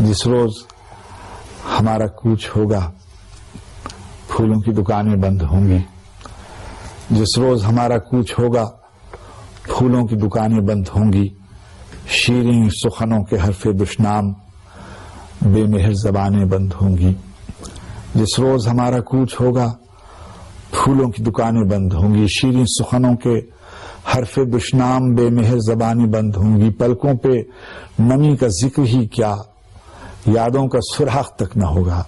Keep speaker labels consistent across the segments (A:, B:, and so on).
A: جس روز ہمارا کوچ ہوگا پھولوں کی دکانیں بند ہوں گی. جس روز ہمارا کوچ ہوگا پھولوں کی دکانیں بند ہوں گی. شیریں سخنوں کے حرف دشنام بے مہر زبانیں بند ہوں گی. جس روز ہمارا کوچ ہوگا پھولوں کی دکانیں بند ہوں گی. شیریں سخنوں کے حرف دشنام بے مہر زبانیں بند ہوں گی. پلکوں پہ نمی کا ذکر ہی کیا یادوں کا سراغ تک نہ ہوگا.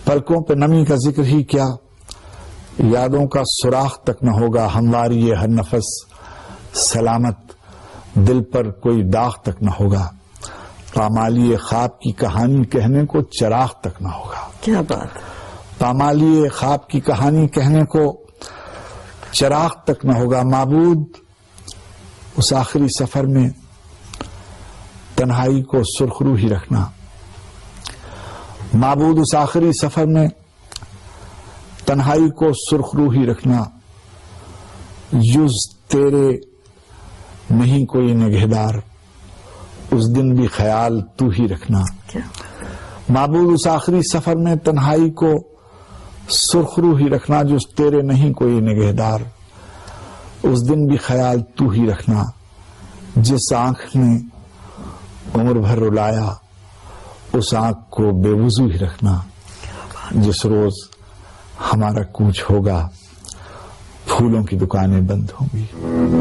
A: پلکوں پہ نمی کا ذکر ہی کیا یادوں کا سراغ تک نہ ہوگا. ہمواری ہر نفس سلامت دل پر کوئی داغ تک نہ ہوگا. پامالی خواب کی کہانی کہنے کو چراغ تک نہ ہوگا.
B: کیا بات.
A: پامالی خواب کی کہانی کہنے کو چراغ تک نہ ہوگا. معبود اس آخری سفر میں تنہائی کو سرخرو ہی رکھنا. معبود اس آخری سفر میں تنہائی کو سرخرو ہی رکھنا. جز تیرے نہیں کوئی نگہدار اس دن بھی خیال تو ہی رکھنا. معبود اس آخری سفر میں تنہائی کو سرخرو ہی رکھنا. جز تیرے نہیں کوئی نگہدار اس دن بھی خیال تو ہی رکھنا. جس آنکھ نے عمر بھر رلایا اس آنکھ کو بے وضو ہی رکھنا. جس روز ہمارا کوچ ہوگا پھولوں کی دکانیں بند ہوں گی.